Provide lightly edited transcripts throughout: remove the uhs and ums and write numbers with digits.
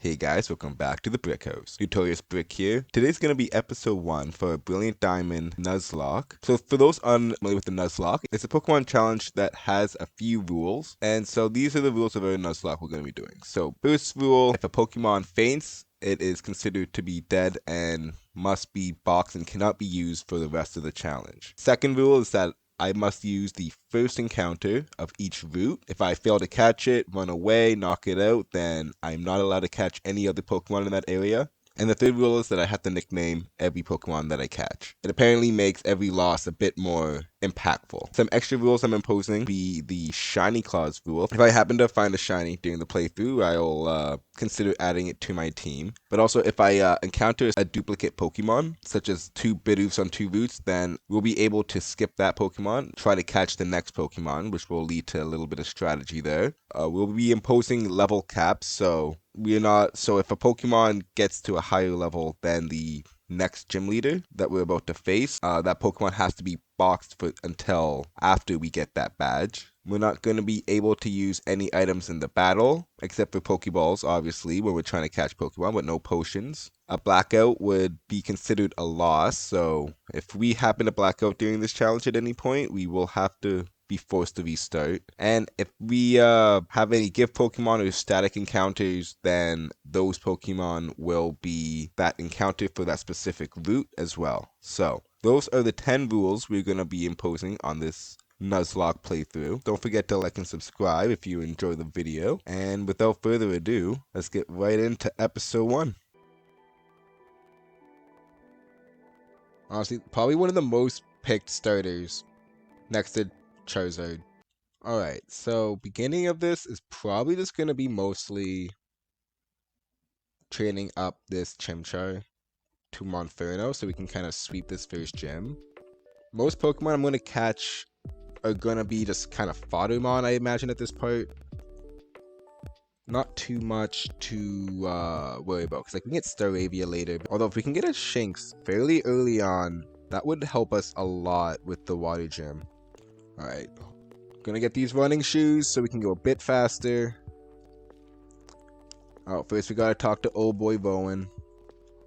Hey guys, welcome back to the Brik House. Notorious Brik here. Today's going to be episode 1 for Brilliant Diamond Nuzlocke. So for those unfamiliar with the Nuzlocke, it's a Pokemon challenge that has a few rules. And so these are the rules of our Nuzlocke we're going to be doing. So first rule, if a Pokemon faints, it is considered to be dead and must be boxed and cannot be used for the rest of the challenge. Second rule is that I must use the first encounter of each route. If I fail to catch it, run away, knock it out, then I'm not allowed to catch any other Pokemon in that area. And the third rule is that I have to nickname every Pokemon that I catch. It apparently makes every loss a bit more impactful. Some extra rules I'm imposing be the Shiny Claws rule. If I happen to find a Shiny during the playthrough, I'll consider adding it to my team. But also, if I encounter a duplicate Pokemon, such as 2 Bidoofs on 2 routes, then we'll be able to skip that Pokemon, try to catch the next Pokemon, which will lead to a little bit of strategy there. We'll be imposing level caps, so if a Pokemon gets to a higher level than the next gym leader that we're about to face, that Pokemon has to be boxed until after we get that badge. We're not going to be able to use any items in the battle, except for Pokeballs, obviously, when we're trying to catch Pokemon, but no potions. A blackout would be considered a loss, so if we happen to black out during this challenge at any point, we will have to be forced to restart. And if we have any gift Pokemon or static encounters, then those Pokemon will be that encounter for that specific route as well. So those are the 10 rules we're going to be imposing on this Nuzlocke playthrough. Don't forget to like and subscribe if you enjoy the video. And without further ado, let's get right into episode 1. Honestly, probably one of the most picked starters next to Charizard. Alright, so beginning of this is probably just going to be mostly training up this Chimchar to Monferno so we can kind of sweep this first gym. Most Pokemon I'm going to catch are going to be just kind of Foddermon, I imagine, at this part. Not too much to worry about, because we can get Staravia later. Although if we can get a Shinx fairly early on, that would help us a lot with the water gym. Alright, gonna get these running shoes so we can go a bit faster. Oh, first we gotta talk to old boy Rowan.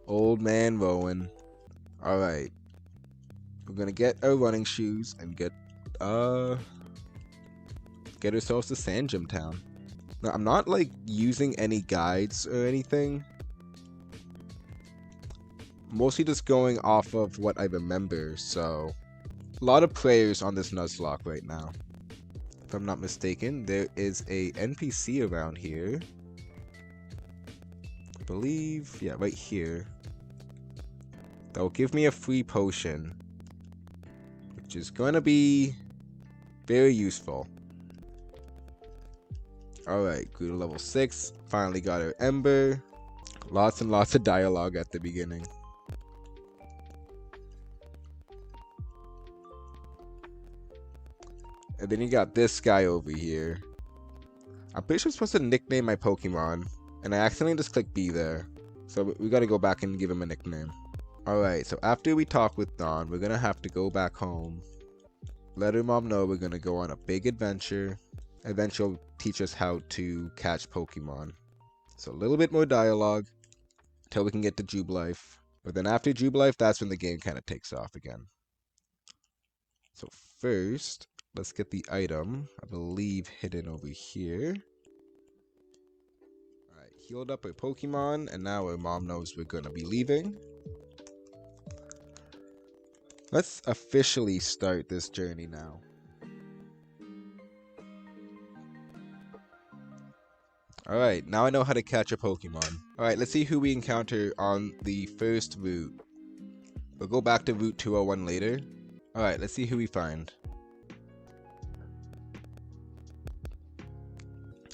Old man Rowan. Alright. We're gonna get our running shoes and get ourselves to Sand Gym Town. Now, I'm not using any guides or anything. Mostly just going off of what I remember, so a lot of prayers on this Nuzlocke right now. If I'm not mistaken, there is a NPC around here. I believe, yeah, right here. That will give me a free potion, which is going to be very useful. Alright, grew to level 6. Finally got our Ember. Lots and lots of dialogue at the beginning. And then you got this guy over here. I'm pretty sure I'm supposed to nickname my Pokemon, and I accidentally just clicked B there. So we gotta go back and give him a nickname. Alright, so after we talk with Dawn, we're gonna have to go back home. Let her mom know we're gonna go on a big adventure. And then she'll teach us how to catch Pokemon. So a little bit more dialogue until we can get to Jubilife. But then after Jubilife, that's when the game kind of takes off again. So first, let's get the item, I believe, hidden over here. Alright, healed up our Pokemon, and now our mom knows we're going to be leaving. Let's officially start this journey now. Alright, now I know how to catch a Pokemon. Alright, let's see who we encounter on the first route. We'll go back to Route 201 later. Alright, let's see who we find.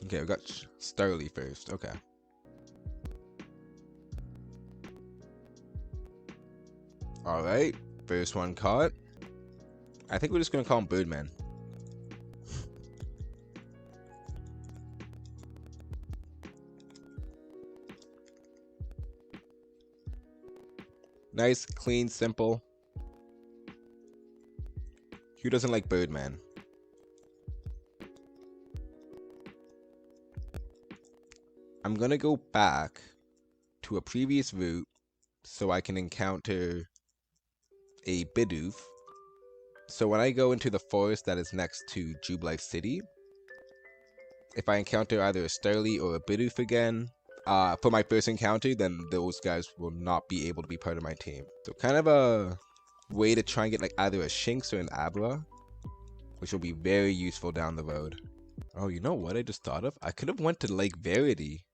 Okay, we got Starly first. Okay. Alright, first one caught. I think we're just gonna call him Birdman. Nice, clean, simple. Who doesn't like Birdman? I'm gonna go back to a previous route so I can encounter a Bidoof. So when I go into the forest that is next to Jubilife City, if I encounter either a Starly or a Bidoof again, for my first encounter, then those guys will not be able to be part of my team. So kind of a way to try and get like either a Shinx or an Abra, which will be very useful down the road. Oh, you know what I just thought of? I could have went to Lake Verity,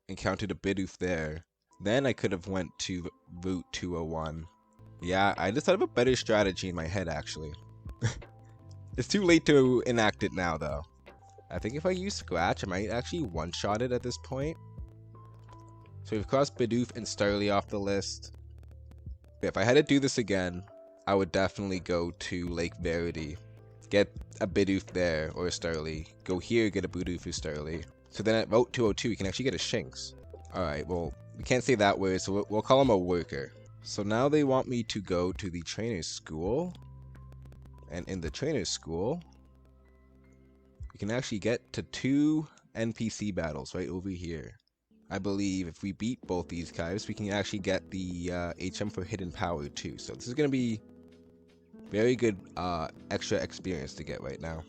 encountered a Bidoof there. Then I could have went to Route 201. Yeah, I just thought of a better strategy in my head, actually. It's too late to enact it now, though. I think if I use Scratch, I might actually one-shot it at this point. So we've crossed Bidoof and Starly off the list. If I had to do this again, I would definitely go to Lake Verity. Get a Bidoof there, or a Starly. Go here, get a Bidoof or Starly. So then at Route 202, we can actually get a Shinx. Alright, well, we can't say that word, so we'll call him a worker. So now they want me to go to the trainer's school. And in the trainer's school, we can actually get to 2 NPC battles right over here. I believe if we beat both these guys, we can actually get the HM for Hidden Power too. So this is going to be very good extra experience to get right now.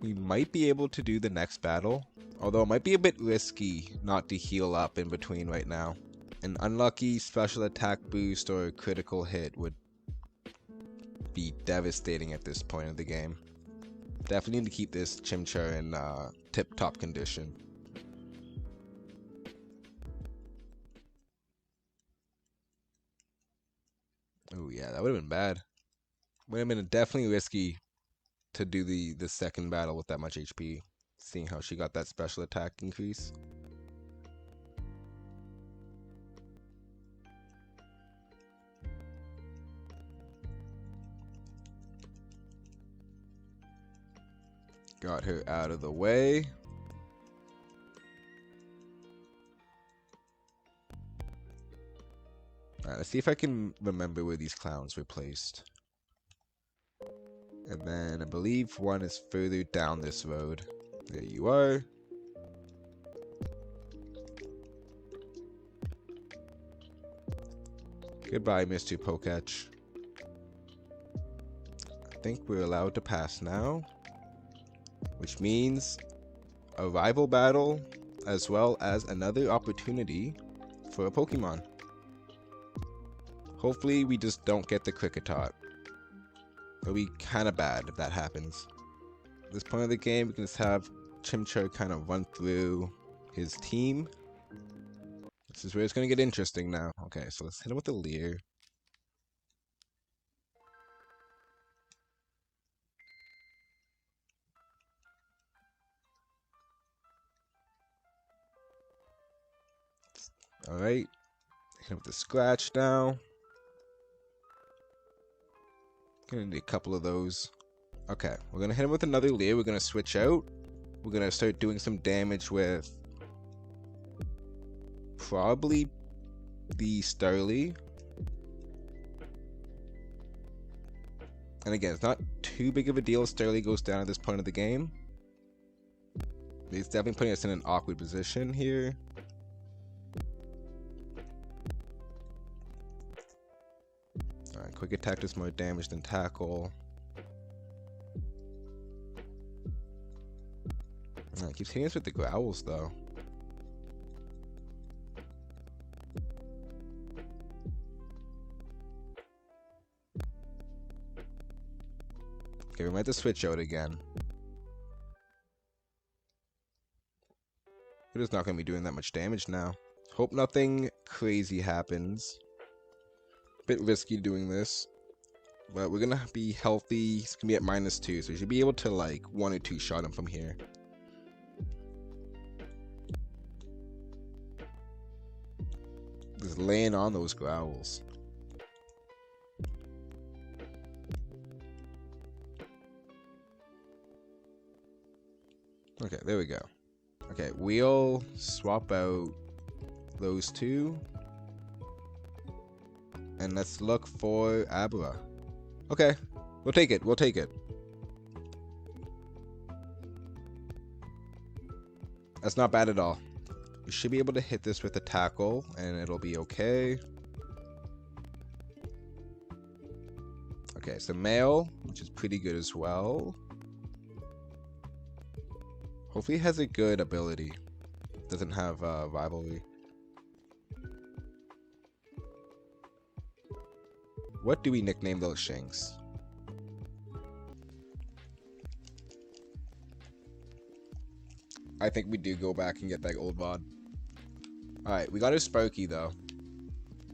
We might be able to do the next battle, although it might be a bit risky not to heal up in between right now. An unlucky special attack boost or a critical hit would be devastating at this point of the game. Definitely need to keep this Chimchar in tip-top condition. Oh yeah, that would have been bad. Would have been definitely risky to do the second battle with that much HP, seeing how she got that special attack increase. Got her out of the way. Alright, let's see if I can remember where these clowns were placed. And then I believe one is further down this road. There you are. Goodbye, Mr. Pokach. I think we're allowed to pass now, which means a rival battle as well as another opportunity for a Pokemon. Hopefully we just don't get the Kricketot. It'll be kind of bad if that happens. At this point of the game, we can just have Chimchar kind of run through his team. This is where it's going to get interesting now. Okay, so let's hit him with a Leer. Alright, hit him with a Scratch now. Gonna need a couple of those. Okay, we're gonna hit him with another Leer. We're gonna switch out. We're gonna start doing some damage with probably the Starly. And again, it's not too big of a deal if Starly goes down at this point of the game. It's definitely putting us in an awkward position here. Alright, quick attack does more damage than tackle. It keeps hitting us with the growls though. Okay, we might have to switch out again. We're just not going to be doing that much damage now. Hope nothing crazy happens. Bit risky doing this. But we're going to be healthy. It's going to be at -2, so we should be able to like 1 or 2 shot him from here. Just laying on those growls. Okay, there we go. Okay, we'll swap out those 2. And let's look for Abra. Okay, we'll take it, we'll take it. That's not bad at all. We should be able to hit this with a tackle and it'll be okay. Okay, so male, which is pretty good as well. Hopefully it has a good ability. Doesn't have rivalry. What do we nickname those shanks? I think we do go back and get that old VOD. Alright, we got a Sparky though.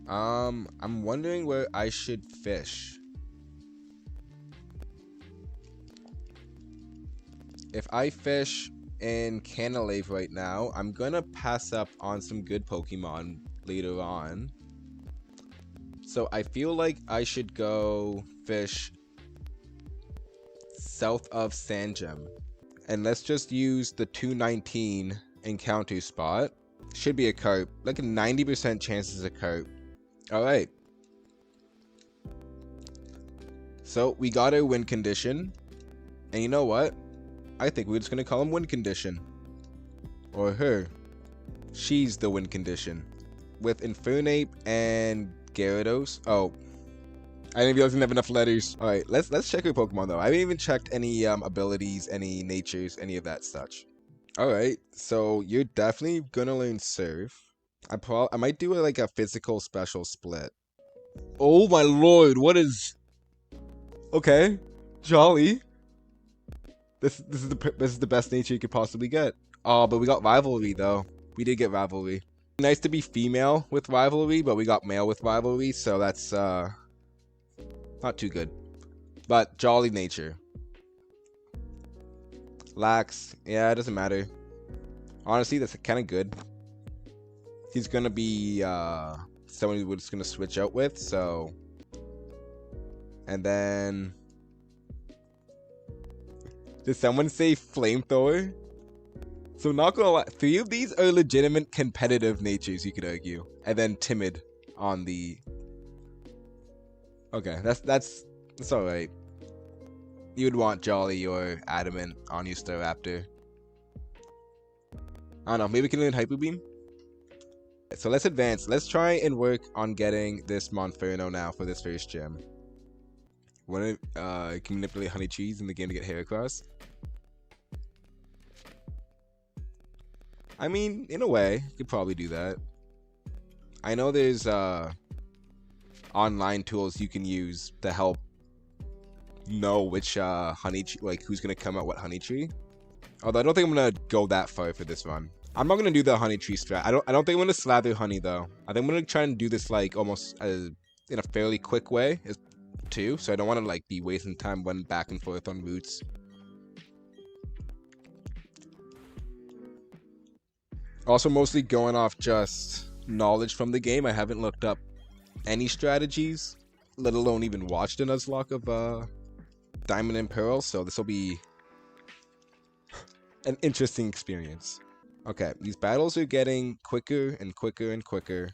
I'm wondering where I should fish. If I fish in Canalave right now, I'm gonna pass up on some good Pokemon later on. So I feel like I should go fish south of Sandgem. And let's just use the 219 encounter spot. Should be a carp. Like a 90% chance is a carp. Alright. So we got a win condition. And you know what? I think we're just gonna call him win condition. Or her. She's the win condition. With Infernape and Gyarados. Oh. I didn't realize I didn't have enough letters. Alright, let's check her Pokemon though. I haven't even checked any abilities, any natures, any of that such. Alright, so you're definitely gonna learn Surf. I might do like a physical special split. Oh my lord, what is... Okay, Jolly. This is the best nature you could possibly get. Oh, but we got Rivalry though. We did get Rivalry. Nice to be female with Rivalry, but we got male with Rivalry, so that's not too good. But Jolly nature. Lax, yeah, it doesn't matter. Honestly, that's kind of good. He's gonna be someone we're just gonna switch out with, so. And then, did someone say Flamethrower? So not gonna lie, 3 of these are legitimate competitive natures, you could argue. And then Timid on the... Okay, that's alright. You would want Jolly or Adamant on your Staraptor. I don't know, maybe we can learn Hyper Beam? So let's advance. Let's try and work on getting this Monferno now for this first gym. Can manipulate honey trees in the game to get Heracross? I mean, in a way, you could probably do that. I know there's online tools you can use to help know which honey tree, like who's gonna come out what honey tree. Although I don't think I'm gonna go that far for this run. I'm not gonna do the honey tree strat. I don't think I'm gonna slather honey though. I think I'm gonna try and do this like almost in a fairly quick way too. So I don't want to like be wasting time running back and forth on routes. Also, mostly going off just knowledge from the game. I haven't looked up any strategies, let alone even watched a Nuzlocke of Diamond and Pearl. So this will be an interesting experience. Okay, these battles are getting quicker and quicker and quicker.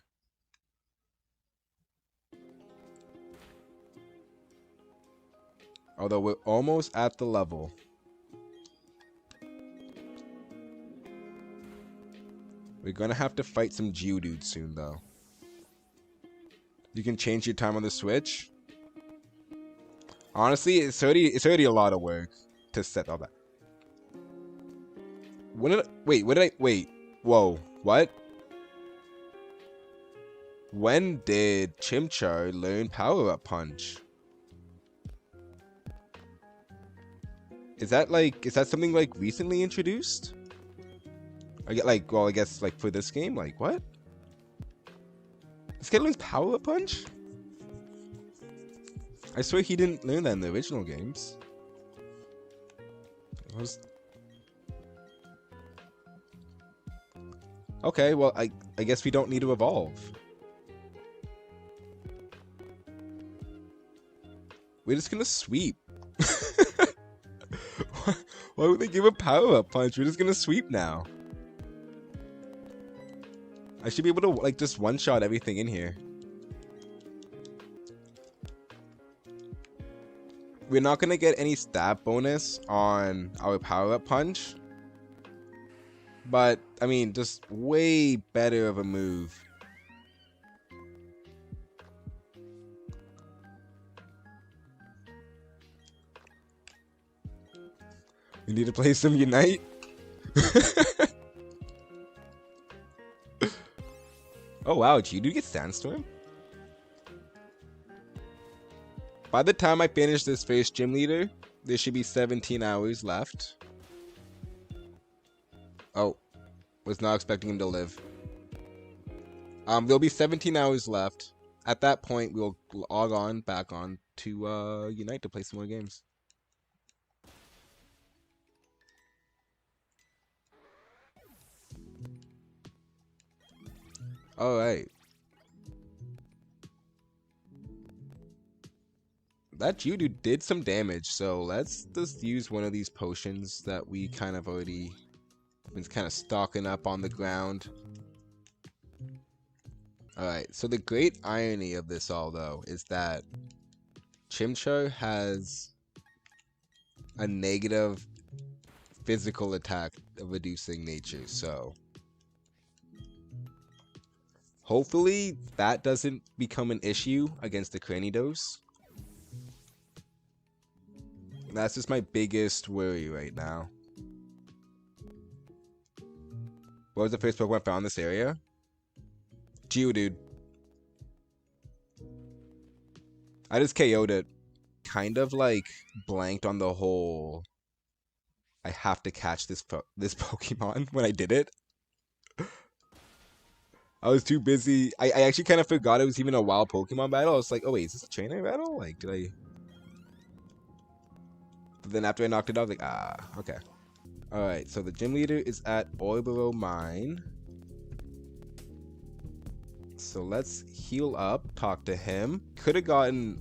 Although we're almost at the level. We're gonna have to fight some Geodudes soon, though. You can change your time on the Switch. Honestly, it's already a lot of work to set all that. Wait, whoa, what? When did Chimchar learn Power Up Punch? Is that something like recently introduced? I guess like for this game, like what? This guy learns Power Up Punch? I swear he didn't learn that in the original games. Okay, well I guess we don't need to evolve. We're just gonna sweep. Why would they give a Power Up Punch? We're just gonna sweep now. I should be able to like just one-shot everything in here. We're not gonna get any stat bonus on our Power Up Punch. But, I mean, just way better of a move. We need to play some Unite. Oh wow, Geodude get Sandstorm? By the time I finish this first gym leader, there should be 17 hours left. Oh, was not expecting him to live. There'll be 17 hours left. At that point, we'll log on back on to Unite to play some more games. Alright. That Geodude did some damage, so let's just use one of these potions that we kind of already been kind of stocking up on the ground. Alright, so the great irony of this all, though, is that Chimchar has a negative physical attack of reducing nature, so hopefully that doesn't become an issue against the Cranidos. That's just my biggest worry right now. What was the first Pokemon found in this area? Geodude. I just KO'd it. Kind of like blanked on the whole I have to catch this Pokemon when I did it. I was too busy. I actually kind of forgot it was even a wild Pokemon battle. I was like, oh wait, is this a trainer battle? Like, did I... But then after I knocked it out, I was like, ah, okay. Alright, so the gym leader is at Orboro Mine. So let's heal up, talk to him. Could have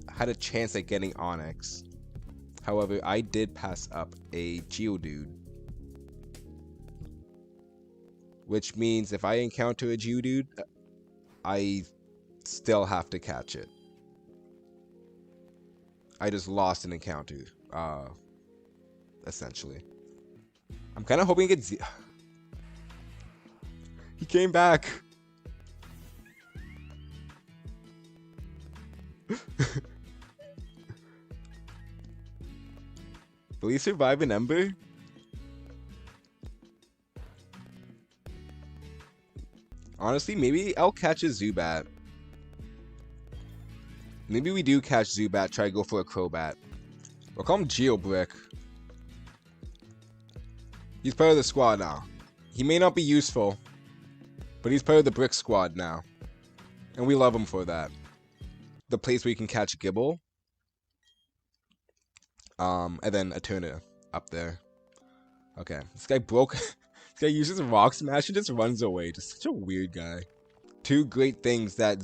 had a chance at getting Onix. However, I did pass up a Geodude. Which means if I encounter a Geodude, I still have to catch it. I just lost an encounter, essentially. I'm kind of hoping it gets... He came back! Will he survive an Ember? Honestly, maybe I'll catch a Zubat. Maybe we do catch Zubat, try to go for a Crobat. We'll call him Brik. He's part of the squad now. He may not be useful, but he's part of the Brik squad now. And we love him for that. The place where you can catch Gibble. And then Eterna up there. Okay, this guy broke... This guy uses Rock Smash and just runs away. Just such a weird guy. Two great things that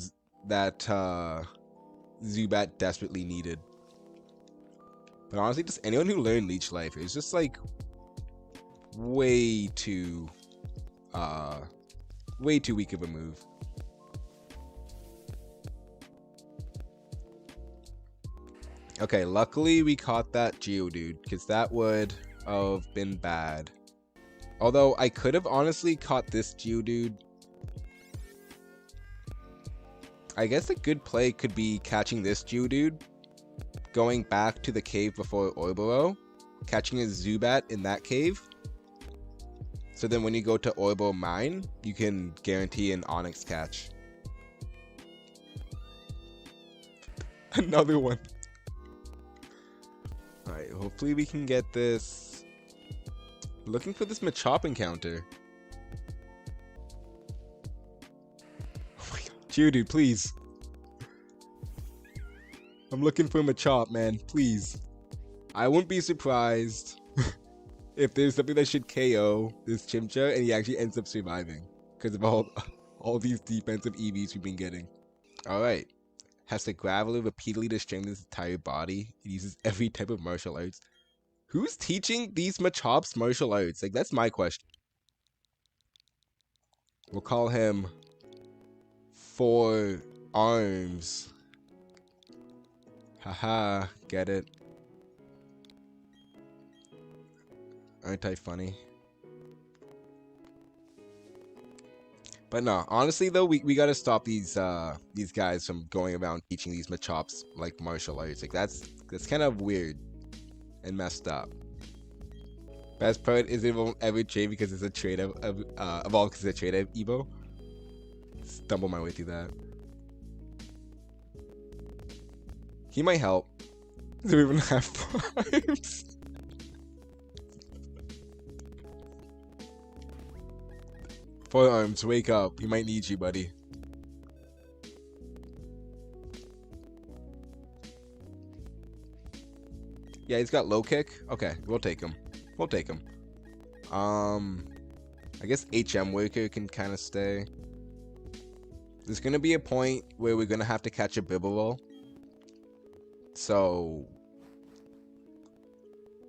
Zubat desperately needed. But honestly, just anyone who learned Leech Life is just like way too weak of a move. Okay, luckily we caught that Geodude, because that would have been bad. Although I could have honestly caught this Geodude. I guess a good play could be catching this Geodude, going back to the cave before Orboro, catching a Zubat in that cave. So then when you go to Orboro Mine, you can guarantee an Onix catch. Another one. Alright, hopefully we can get this. Looking for this Machop encounter. Oh my god. Geodude, please. I'm looking for Machop, man. Please. I wouldn't be surprised if there's something that should KO this Chimchar and he actually ends up surviving. Because of all these defensive EVs we've been getting. Alright. Has to Graveler repeatedly to strengthen his entire body. It uses every type of martial arts. Who's teaching these Machops martial arts? Like, that's my question. We'll call him Four Arms. Haha, get it? Aren't I funny? But no, honestly though, we gotta stop these guys from going around teaching these Machops like martial arts. Like that's kind of weird and messed up. Best part is it won't ever trade because it's a trade of all because it's a trade of Evo. Stumble my way through that. He might help. Do we even have farms? Forearms, wake up. He might need you, buddy. Yeah, he's got low kick. Okay, we'll take him. We'll take him. I guess HM Worker can kind of stay. There's gonna be a point where we're gonna have to catch a Bibble. So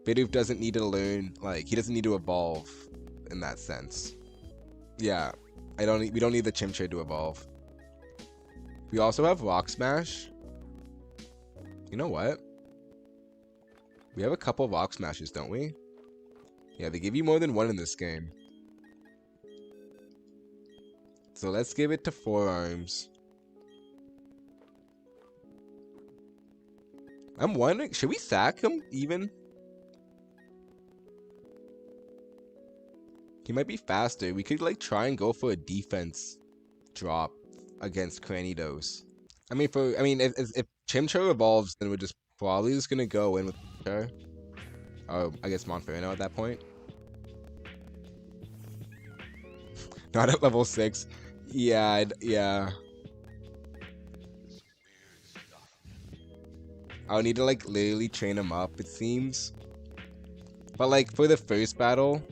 Bidoof doesn't need to learn, like, he doesn't need to evolve in that sense. Yeah, we don't need the Chimchar to evolve. We also have Rock Smash. You know what? We have a couple of Rock Smashes, don't we? Yeah, they give you more than one in this game. So let's give it to Forearms. I'm wondering, should we sack him even? He might be faster. We could like try and go for a defense drop against Cranidos. I mean, if Chimchar evolves, then we're just probably just gonna go in with Chimchar. Oh, I guess Monferno at that point. Not at level 6. Yeah, yeah. I'll need to like literally train him up, it seems. But like for the first battle,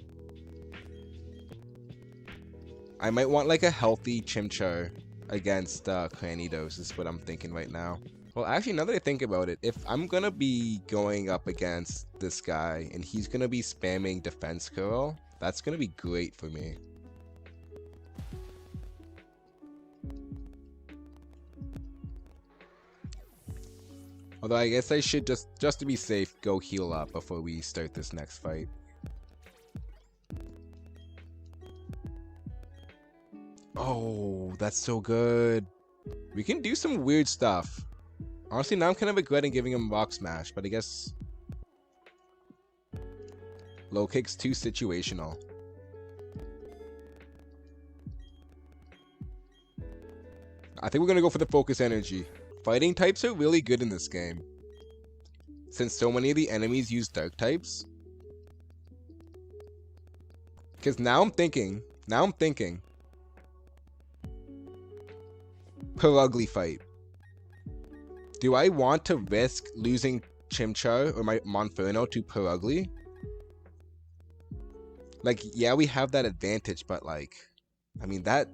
I might want like a healthy Chimchar against Cranidos is what I'm thinking right now. Well, actually, now that I think about it, if I'm gonna be going up against this guy and he's gonna be spamming Defense Curl, that's gonna be great for me. Although I guess I should just to be safe, go heal up before we start this next fight. Oh, that's so good. We can do some weird stuff. Honestly, now I'm kind of regretting giving him Rock Smash, but I guess low kick's too situational. I think we're gonna go for the focus energy. Fighting types are really good in this game, since so many of the enemies use dark types. Because now I'm thinking, Perugly fight. Do I want to risk losing Chimchar or my Monferno to Perugly? Like, yeah, we have that advantage, but like, I mean that.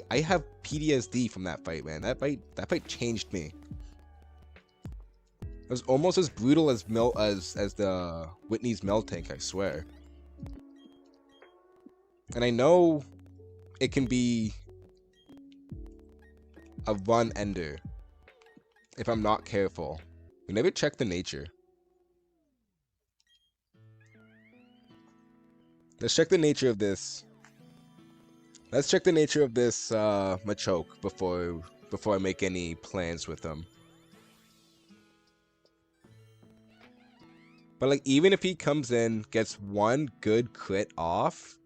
I have PTSD from that fight, man. That fight changed me. It was almost as brutal as the Whitney's Miltank, I swear. And I know it can be a run ender if I'm not careful. We never check the nature. Let's check the nature of this. Let's check the nature of this Machoke before I make any plans with them. But like, even if he comes in, gets one good crit off,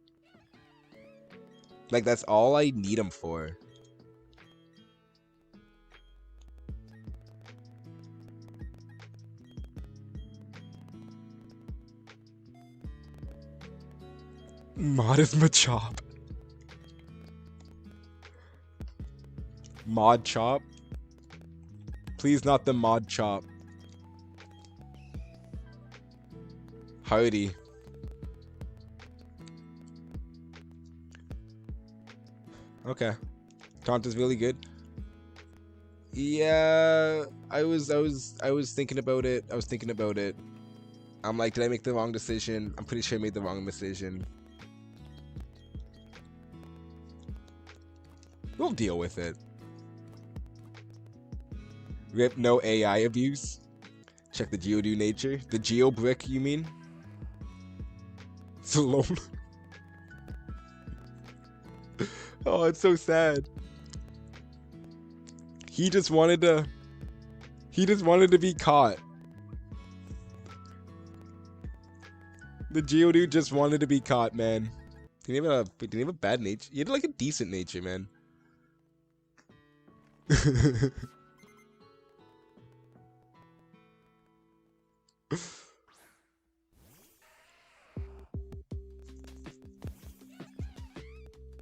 like that's all I need him for. Modest Machop. Mod Chop. Please not the Mod Chop. Hardy. Okay. Taunt is really good. Yeah, I was thinking about it. I'm like, did I make the wrong decision? I'm pretty sure I made the wrong decision. We'll deal with it. Rip, no AI abuse. Check the Geodude nature. The Geo Brik, you mean? Salome. Oh, it's so sad. He just wanted to be caught. The Geodude just wanted to be caught, man. Didn't he have a bad nature? He had like a decent nature, man.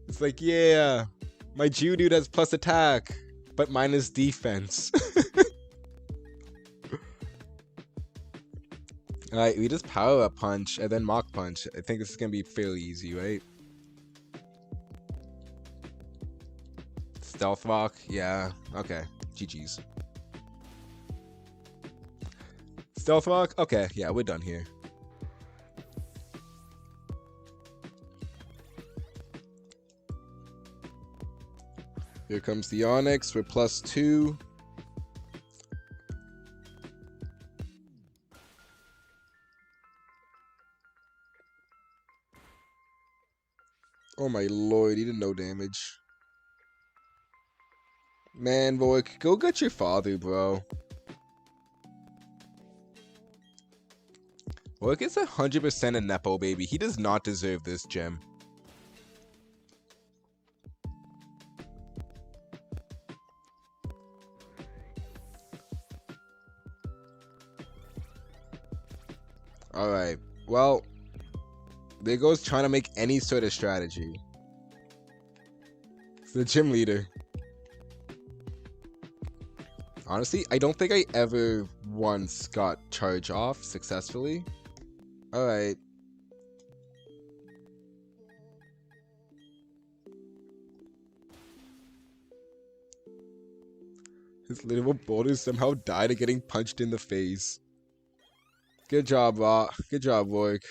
It's like, yeah, my Geodude has plus attack, but minus defense. Alright, we just power up punch and then mock punch. I think this is gonna be fairly easy, right? Stealth rock, yeah, okay, GG's. Stealth rock, okay, yeah, we're done here. Here comes the Onyx for +2. Oh my lord, he did no damage. Man, Brik, go get your father, bro. Brik is 100% a Nepo baby. He does not deserve this gem. Alright, well, there goes trying to make any sort of strategy. It's the gym leader. Honestly, I don't think I ever once got charge off successfully. Alright. His little boulder somehow died of getting punched in the face. Good job, good job, Brik.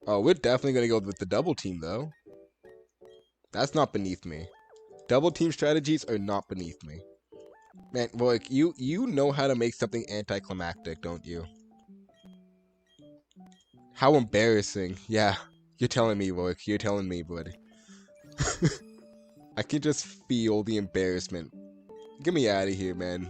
Oh, we're definitely gonna go with the double team, though. That's not beneath me. Double team strategies are not beneath me. Man, Brik, you know how to make something anticlimactic, don't you? How embarrassing. Yeah, you're telling me, Brik. You're telling me, buddy. I can just feel the embarrassment. Get me out of here, man.